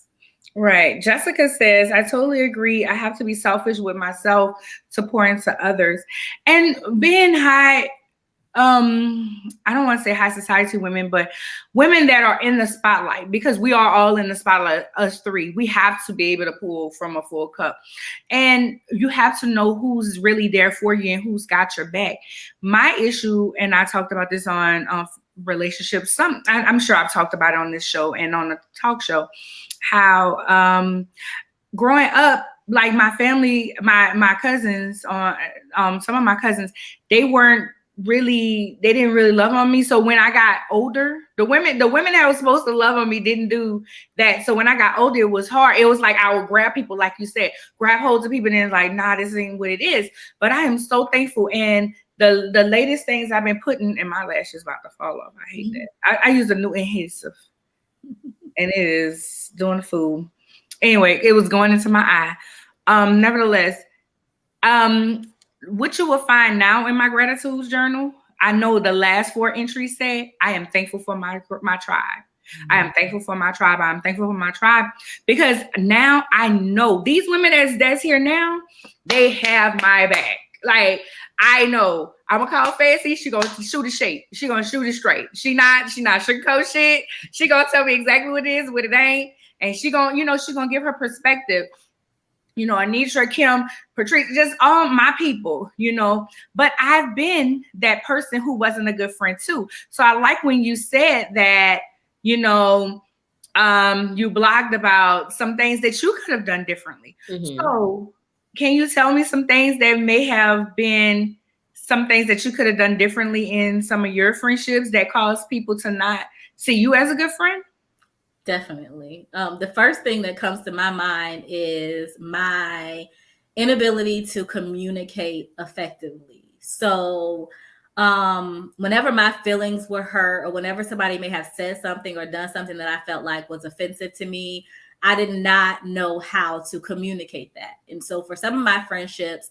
Right. Jessica says, I totally agree. I have to be selfish with myself to pour into others. And being high, I don't want to say high society women, but women that are in the spotlight, because we are all in the spotlight, us three. We have to be able to pull from a full cup. And you have to know who's really there for you and who's got your back. My issue, and I talked about this on relationships, I'm sure I've talked about it on this show and on the talk show, how growing up, like my family, my cousins, some of my cousins, they didn't really love on me. So when I got older, the women that were supposed to love on me didn't do that. So when I got older, it was hard. It was like I would grab people, like you said, grab holds of people, and it's like, nah, this ain't what it is. But I am so thankful. And the latest things I've been putting in my lashes about to fall off. I hate that. I use a new adhesive, and it is doing the fool. Anyway, it was going into my eye. Nevertheless, what you will find now in my gratitude journal, I know the last 4 entries say, I am thankful for my tribe. Mm-hmm. I am thankful for my tribe. I'm thankful for my tribe, because now I know these women that's here now, they have my back. Like, I know I'm gonna call Fancy. She gonna shoot it shape. She gonna shoot it straight. She not sugarcoat shit. She gonna tell me exactly what it is, what it ain't, and she gonna give her perspective. Anisha, Kim, Patrice, just all my people, but I've been that person who wasn't a good friend too. So I like when you said that, you blogged about some things that you could have done differently. Mm-hmm. So can you tell me some things that may have been some things that you could have done differently in some of your friendships that caused people to not see you as a good friend? Definitely. The first thing that comes to my mind is my inability to communicate effectively. So whenever my feelings were hurt, or whenever somebody may have said something or done something that I felt like was offensive to me, I did not know how to communicate that. And so for some of my friendships,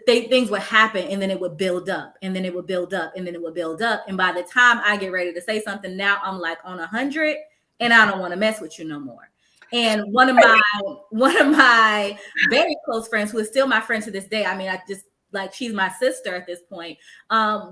things would happen, and then it would build up, and then it would build up, and then it would build up. And by the time I get ready to say something, now I'm like on 100, and I don't want to mess with you no more. And one of my very close friends, who is still my friend to this day, I mean, I just, like, she's my sister at this point.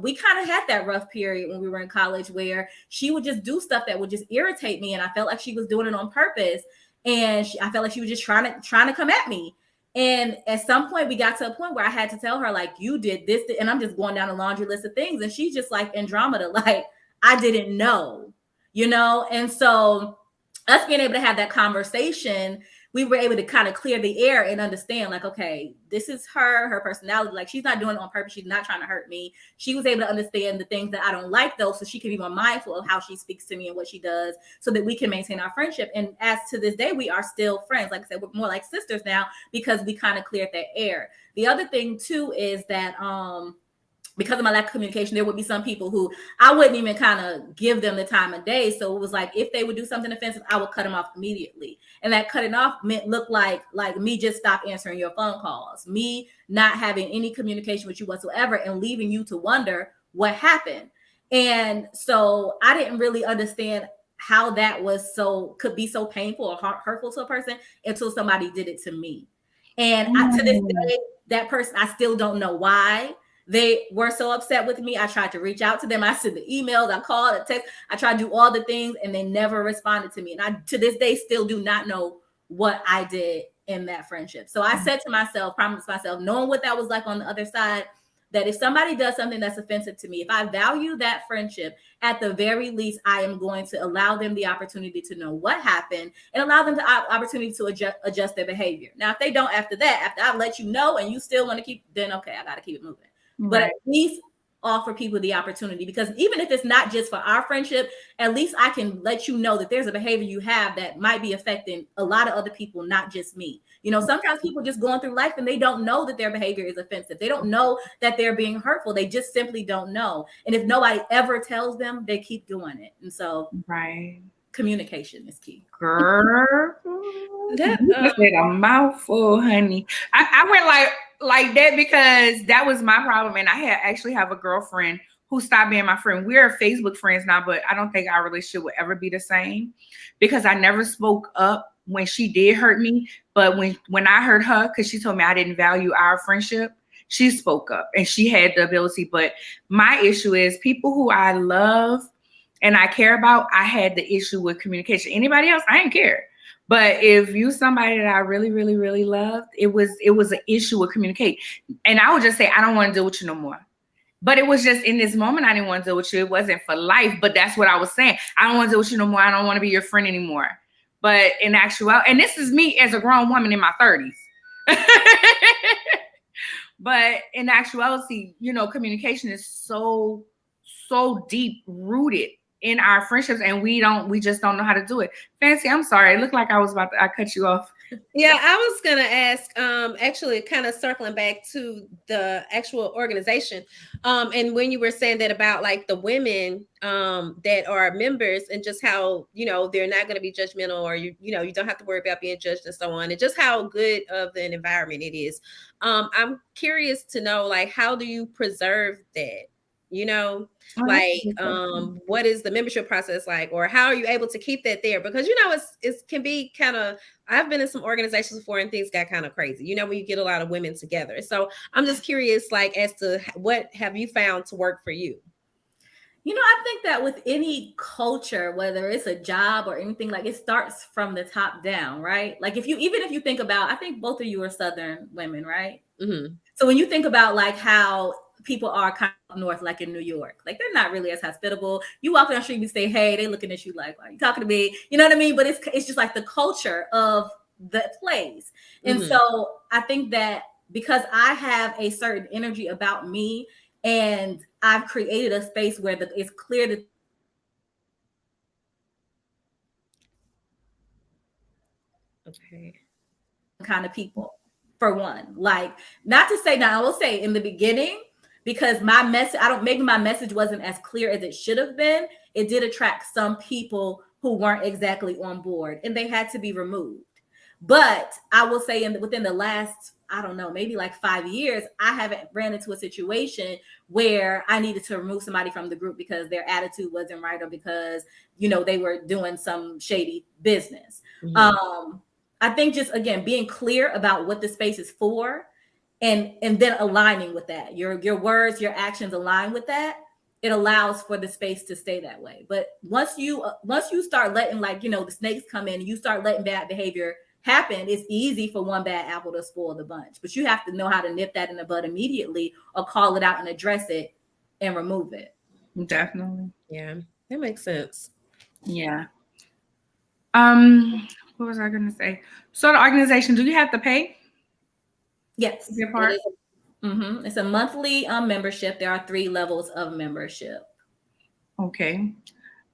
We kind of had that rough period when we were in college where she would just do stuff that would just irritate me, and I felt like she was doing it on purpose. And I felt like she was just trying to come at me. And at some point, we got to a point where I had to tell her, like, you did this, and I'm just going down a laundry list of things. And she's just like, Andromeda, like, I didn't know, And so us being able to have that conversation, we were able to kind of clear the air and understand, like, okay, this is her personality. Like, she's not doing it on purpose. She's not trying to hurt me. She was able to understand the things that I don't like, though, so she can be more mindful of how she speaks to me and what she does, so that we can maintain our friendship. And as to this day, we are still friends. Like I said, we're more like sisters now because we kind of cleared that air. The other thing, too, is that because of my lack of communication, there would be some people who I wouldn't even kind of give them the time of day. So it was like, if they would do something offensive, I would cut them off immediately. And that cutting off looked like me just stop answering your phone calls, me not having any communication with you whatsoever, and leaving you to wonder what happened. And so I didn't really understand how that could be so painful or hurtful to a person until somebody did it to me. And to this day, that person, I still don't know why they were so upset with me. I tried to reach out to them. I sent the emails, I called, I text, I tried to do all the things, and they never responded to me. And I, to this day, still do not know what I did in that friendship. So I said to myself, promised myself, knowing what that was like on the other side, that if somebody does something that's offensive to me, if I value that friendship, at the very least, I am going to allow them the opportunity to know what happened and allow them the opportunity to adjust their behavior. Now, if they don't after that, after I've let you know and you still want to keep, then okay, I got to keep it moving. Right. But at least offer people the opportunity, because even if it's not just for our friendship, at least I can let you know that there's a behavior you have that might be affecting a lot of other people, not just me. You know, sometimes people just going through life and they don't know that their behavior is offensive. They don't know that they're being hurtful. They just simply don't know. And if nobody ever tells them, they keep doing it. And so communication is key. Girl, that said a mouthful, honey. I went like that because that was my problem. And I actually have a girlfriend who stopped being my friend. We're Facebook friends now, but I don't think our relationship would ever be the same because I never spoke up when she did hurt me. But when I hurt her, because she told me I didn't value our friendship, she spoke up and she had the ability. But my issue is people who I love and I care about, I had the issue with communication. Anybody else, I didn't care. But if you somebody that I really, really, really loved, it was an issue with communicate. And I would just say, I don't want to deal with you no more. But it was just in this moment, I didn't want to deal with you. It wasn't for life, but that's what I was saying. I don't want to deal with you no more. I don't want to be your friend anymore. But in actuality, and this is me as a grown woman in my 30s. But in actuality, you know, communication is so deep rooted in our friendships, and we just don't know how to do it. Fancy, I'm sorry. It looked like I cut you off. Yeah, I was gonna ask, actually kind of circling back to the actual organization. And when you were saying that about like the women that are members and just how, you know, they're not gonna be judgmental, or you don't have to worry about being judged and so on, and just how good of an environment it is. I'm curious to know, like, how do you preserve that? You know, like, what is the membership process like, or how are you able to keep that there? Because, you know, it can be kind of, I've been in some organizations before and things got kind of crazy, you know, when you get a lot of women together. So I'm just curious, like, as to what have you found to work for you? You know, I think that with any culture, whether it's a job or anything, like, it starts from the top down, right? Like, even if you think about, I think both of you are Southern women, right? Mm-hmm. So when you think about like how people are kind of up north, like in New York, like they're not really as hospitable. You walk down the street, you say, hey, they looking at you like, why are you talking to me? You know what I mean? But it's just like the culture of the place. And so I think that because I have a certain energy about me and I've created a space where it's clear that kind of people, for one, like, not to say, now I will say in the beginning, because my message, maybe my message wasn't as clear as it should have been. It did attract some people who weren't exactly on board and they had to be removed. But I will say within the last, I don't know, maybe like 5 years, I haven't ran into a situation where I needed to remove somebody from the group because their attitude wasn't right, or because, you know, they were doing some shady business. I think just, again, being clear about what the space is for, and then aligning with that, your words, your actions align with that, it allows for the space to stay that way. But once you start letting, like, you know, the snakes come in and you start letting bad behavior happen, it's easy for one bad apple to spoil the bunch. But you have to know how to nip that in the bud immediately, or call it out and address it and remove it. Definitely. Yeah, that makes sense. Yeah. What was I going to say? So the organization, do you have to pay? Yes. It's a monthly membership. There are 3 levels of membership. Okay.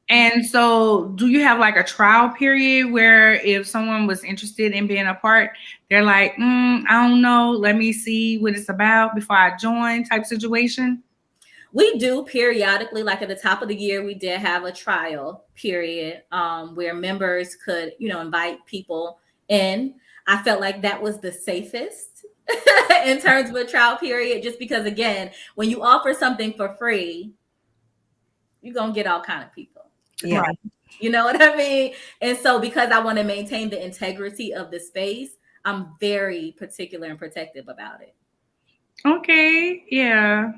And so do you have like a trial period where if someone was interested in being a part, they're like, I don't know, let me see what it's about before I join type situation? We do periodically, like at the top of the year, we did have a trial period where members could, you know, invite people in. I felt like that was the safest in terms of a trial period, just because, again, when you offer something for free, you're going to get all kind of people. Yeah. Right. You know what I mean? And so because I want to maintain the integrity of the space, I'm very particular and protective about it. Okay. Yeah.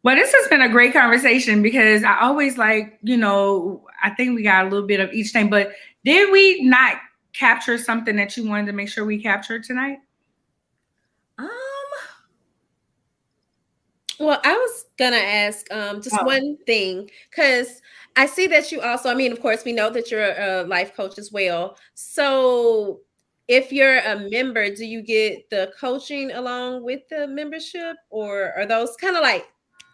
Well, this has been a great conversation because I always like, you know, I think we got a little bit of each thing, but did we not capture something that you wanted to make sure we captured tonight? Well, I was gonna ask just one thing, because I see that you also, I mean, of course, we know that you're a life coach as well. So if you're a member, do you get the coaching along with the membership, or are those kind of like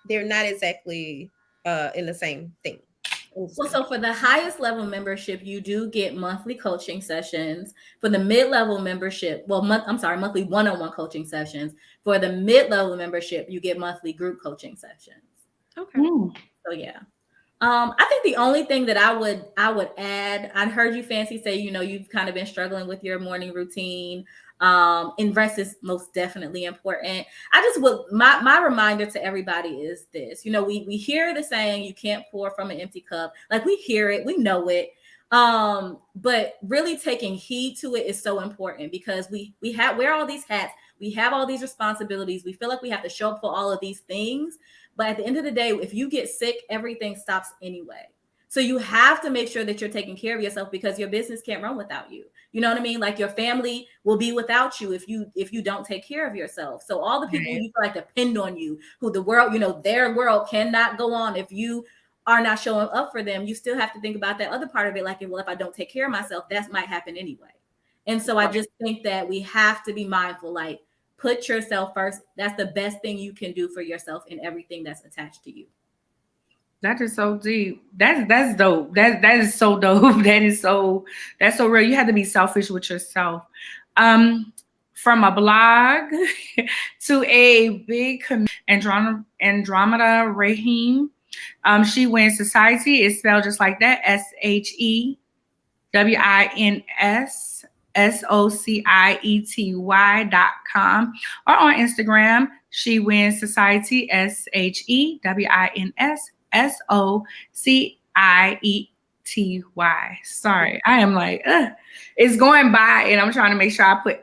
they're not exactly in the same thing? Well, so for the highest level membership, you do get monthly coaching sessions. For the mid-level membership, monthly one-on-one coaching sessions. For the mid-level membership, you get monthly group coaching sessions. Okay. So yeah. I think the only thing that I would add, I heard you, Fancy, say, you've kind of been struggling with your morning routine. And rest is most definitely important. I just would, my reminder to everybody is this, we hear the saying, you can't pour from an empty cup. Like, we hear it, we know it. But really taking heed to it is so important, because we wear all these hats. We have all these responsibilities. We feel like we have to show up for all of these things. But at the end of the day, if you get sick, everything stops anyway. So you have to make sure that you're taking care of yourself, because your business can't run without you. You know what I mean? Like, your family will be without you if you don't take care of yourself. So all the people who you feel like depend on you, who the world, their world cannot go on if you are not showing up for them, you still have to think about that other part of it. Like, well, if I don't take care of myself, that might happen anyway. And so I just think that we have to be mindful, like, put yourself first. That's the best thing you can do for yourself and everything that's attached to you. That is so deep. That's dope. That is so dope. That's so real. You have to be selfish with yourself. From a blog to a big Andromeda Raheem. She Wins Society is spelled just like that. SHEWINSSOCIETY.com, or on Instagram, She Wins Society, SHEWINSSOCIETY. Sorry, I am like, it's going by, and I'm trying to make sure I put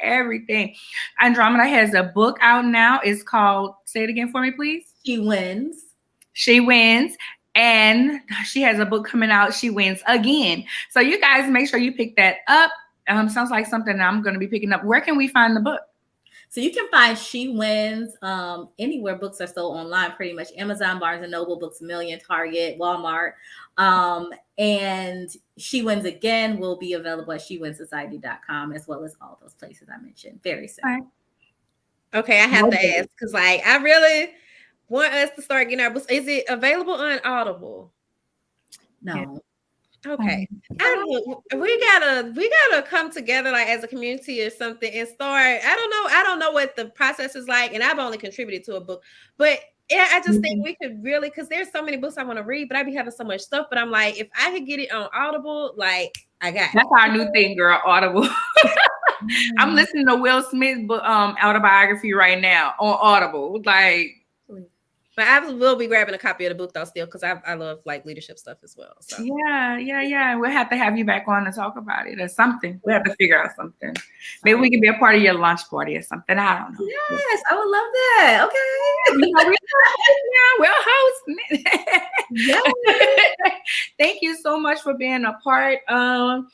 everything. Andromeda has a book out now. It's called, say it again for me, please. She Wins. She Wins. And she has a book coming out, She Wins Again. So you guys make sure you pick that up. Sounds like something I'm going to be picking up. Where can we find the book? So you can find She Wins anywhere books are sold online, pretty much. Amazon, Barnes and Noble, Books A Million, Target, Walmart. And She Wins Again will be available at SheWinsSociety.com, as well as all those places I mentioned very soon. Okay, I have to ask, because I really want us to start getting our books. Is it available on Audible? No. Okay. We gotta come together, like, as a community or something, and start. I don't know what the process is like, and I've only contributed to a book, but yeah, I just think we could really, because there's so many books I want to read, but I be having so much stuff. But I'm like, if I could get it on Audible, like, I got that's our new thing, girl. Audible. I'm listening to Will Smith's autobiography right now on Audible. Like, but I will be grabbing a copy of the book though still, because I love like leadership stuff as well. So yeah. We'll have to have you back on to talk about it or something. We have to figure out something. Maybe we can be a part of your lunch party or something. I don't know. Yes, I would love that. Okay. We're hosting it. Yeah. Thank you so much for being a part. One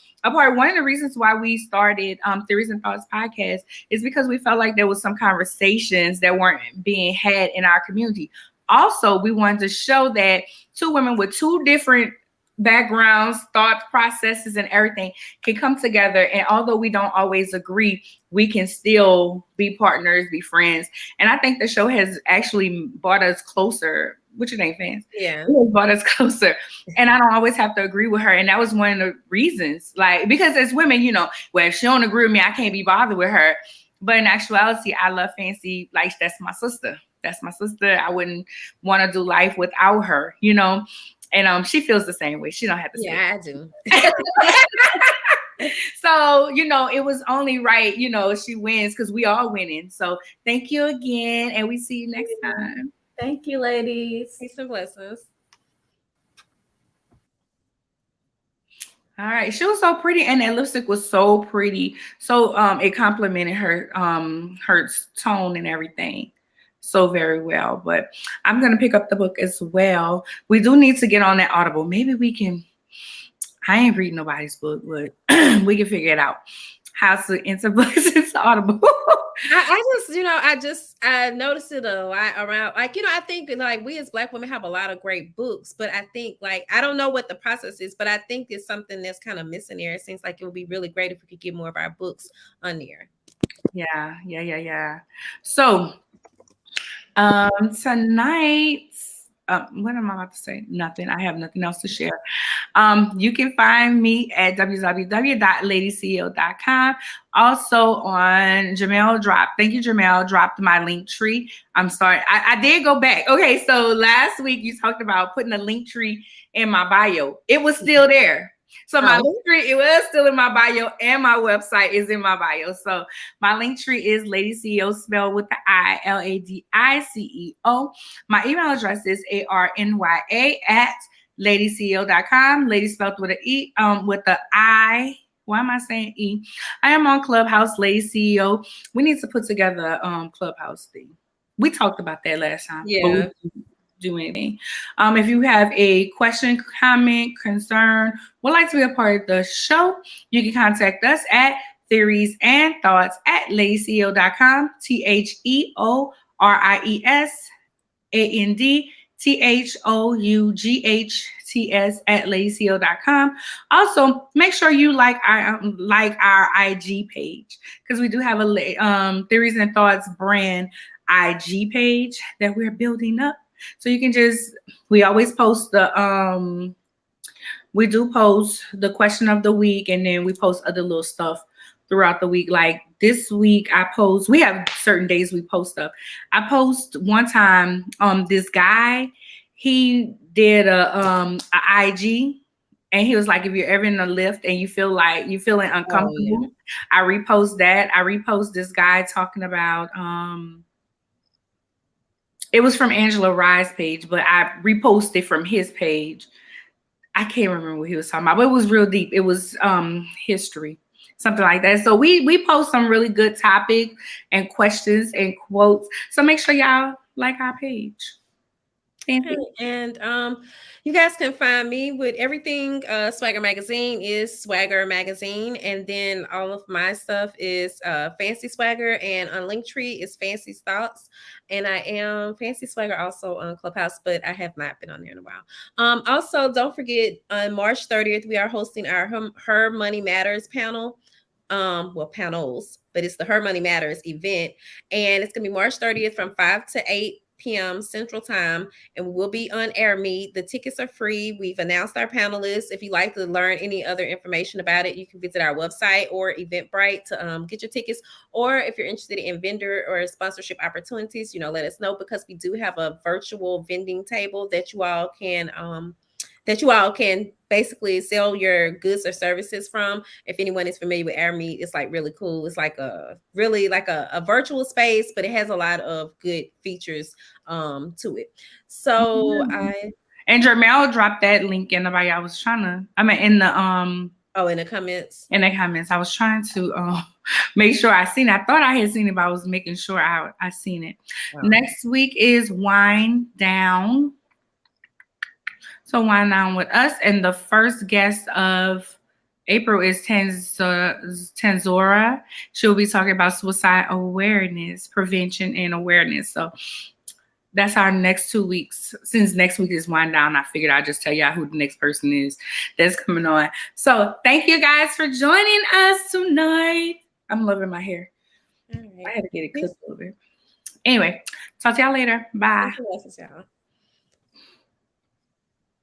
of the reasons why we started Theories and Thoughts podcast is because we felt like there was some conversations that weren't being had in our community. Also, we wanted to show that two women with two different backgrounds, thought processes, and everything can come together. And although we don't always agree, we can still be partners, be friends. And I think the show has actually brought us closer. What's your name, fans? Yeah. It has brought us closer. And I don't always have to agree with her. And that was one of the reasons. Like, because as women, well, if she don't agree with me, I can't be bothered with her. But in actuality, I love Fancy. Like, that's my sister. That's my sister. I wouldn't want to do life without her, And she feels the same way. She don't have to say it. Yeah, I do. So, it was only right, she wins because we all winning. So thank you again. And we see you next time. Thank you, ladies. Peace and blessings. All right. She was so pretty. And that lipstick was so pretty. So it complimented her tone and everything so very well. But I'm going to pick up the book as well. We do need to get on that Audible. Maybe we can I ain't reading nobody's book, but we can figure it out. How to enter books into Audible. I noticed it a lot around, like, I think like we as Black women have a lot of great books, but I think like, I don't know what the process is, but I think it's something that's kind of missing there. It seems like it would be really great if we could get more of our books on there. Yeah. So, tonight, what am I about to say? Nothing. I have nothing else to share. You can find me at www.ladyceo.com. Also on Jamel dropped. Thank you, Jamel. Dropped my link tree. I'm sorry. I did go back. Okay, so last week you talked about putting a link tree in my bio. It was still there. So my link tree, it was still in my bio, and my website is in my bio. So my link tree is Lady CEO, spelled with the I, LADICEO. My email address is ARNYA@ladyceo.com. Lady spelled with an E, with the I. Why am I saying E? I am on Clubhouse, Lady CEO. We need to put together Clubhouse thing. We talked about that last time. Yeah. Do anything. If you have a question, comment, concern, would like to be a part of the show, you can contact us at theoriesandthoughts@ladyceo.com. Theoriesandthoughts@ladyceo.com. Also, make sure you like our IG page, because we do have a Theories and Thoughts brand IG page that we're building up. So you can we always post we do post the question of the week, and then we post other little stuff throughout the week. Like this week we have certain days we post stuff. I post one time, this guy, he did a IG, and he was like, if you're ever in a lift and you feel like you're feeling uncomfortable, I repost that. I repost this guy talking about, it was from Angela Rye's page, but I reposted from his page. I can't remember what he was talking about, but it was real deep. It was history, something like that. So we post some really good topics and questions and quotes. So make sure y'all like our page. And you guys can find me with everything. Swagger Magazine is Swagger Magazine, and then all of my stuff is Fancy Swagger, and on Linktree is Fancy Thoughts, and I am Fancy Swagger also on Clubhouse, but I have not been on there in a while. Also, don't forget, on March 30th we are hosting our Her Money Matters panel. Panels, but it's the Her Money Matters event, and it's gonna be March 30th from 5 to 8 p.m. Central Time, and we'll be on Air Meet. The tickets are free. We've announced our panelists. If you'd like to learn any other information about it, you can visit our website or Eventbrite to get your tickets. Or if you're interested in vendor or sponsorship opportunities, let us know, because we do have a virtual vending table that you all can basically sell your goods or services from. If anyone is familiar with Air Meet, it's like really cool. It's like a virtual space, but it has a lot of good features to it. So and Jermel dropped that link in the bio. In the in the comments. In the comments, I was trying to make sure I seen it. I thought I had seen it, but I was making sure I seen it. Wow. Next week is Wind Down. So wind down with us, and the first guest of April is Tanzora. She'll be talking about suicide awareness, prevention, and awareness. So that's our next 2 weeks. Since next week is wind down, I figured I'd just tell y'all who the next person is that's coming on. So thank you guys for joining us tonight. I'm loving my hair. All right. I had to get it clipped a little bit. Anyway, talk to y'all later. Bye. Thank you, y'all.